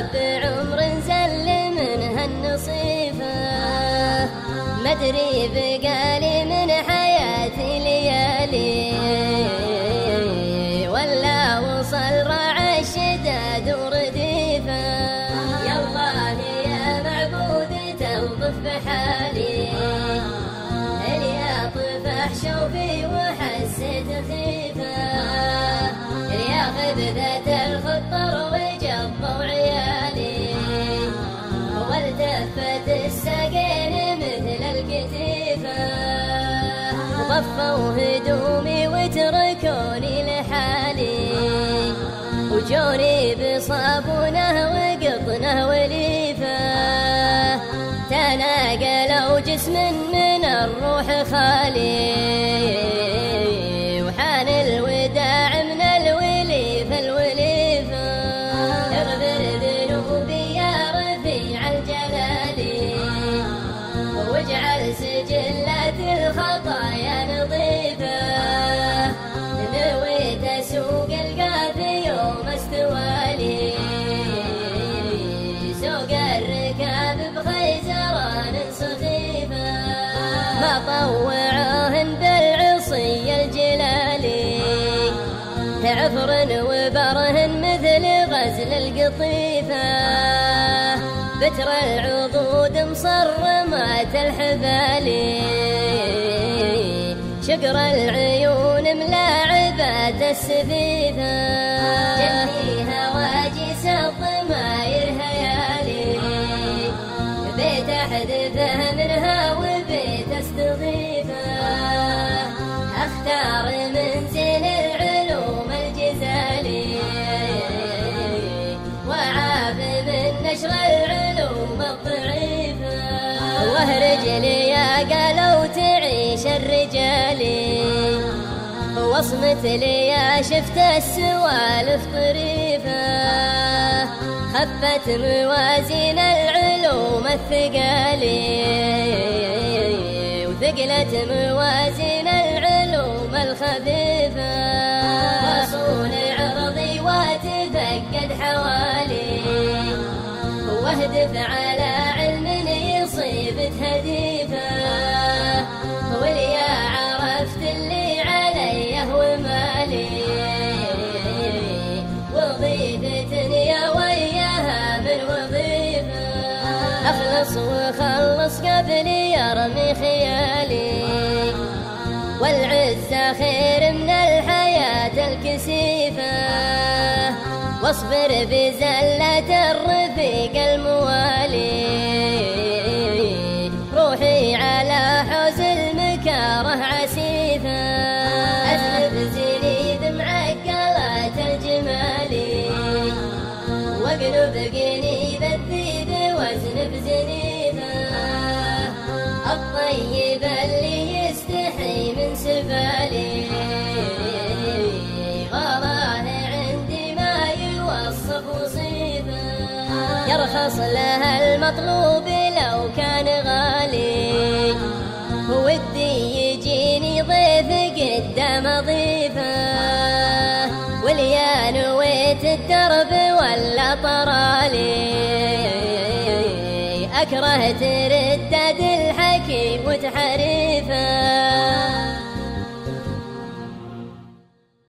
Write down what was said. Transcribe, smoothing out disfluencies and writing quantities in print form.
رب عمر زل منها النصيفة، مدري بقالي من حياتي ليالي ولا وصل رعى الشداد ورديفة. يا الله يا معبود تلطف بحالي، يا طفح شوفي وحسيت خيفة، يا خبثة الخطر وجبوا عيالي، والتفت الساقين مثل الكتيفة، وطفوا هدومي وتركوني لحالي، وجوني بصابونه وقطنه وليفة، تناقلوا جسم من الروح خالي، وحان الوداع من الوليفة الوليفة. اغفر ذنوبي يا رفيع الجلال، واجعل سجلات الخطايا نظيفة، نويت اسوق القافي يوم استوالي، سوق الركاب بخيزران سخيفة، ما طوعوهن بالعصي الجلالي، عفر وبرهن مثل غزل القطيفة، بتر العضود مصرمات الحبالي، شقر العيون ملاعبات السفيفة، جني هواجس الضماير هيالي، بيت احذفه منها وبيت استضيفه، اختار من زين العلوم الجزالي، وعاب من نشر العلوم الضعيفة، واهرج لي يا قالوا تعيش الرجالي، واصمت لي يا شفت السوالف طريفة، خفت موازين العلوم الثقالي، وثقلت موازين العلوم الخفيفة، وصول عرضي وتفقد حوالي، واهدف على علم يصيب تهديفه، واليا عرفت اللي علي ومالي، وظيفة يا وياها من وظيفة، اخلص وخلص قبل يرمي خيالي، والعزة خير من الحياة الكسيفة، واصبر بزلة الرفيق الموالي، روحي على حوز المكاره عسيفة، أسلف زنيب معقلات الجمالي، واقلب قنيب الذيب وازنب زنيفة، الطيب اللي يستحي من سبالي، غراه عندي ما يوصف وصيفه، يرخص لها المطلوب لو كان غالي، ودي يجيني ضيف قدام ضيفه، واليا نويت الدرب ولا طرالي، أكره تردد الحكيم وتحريفه.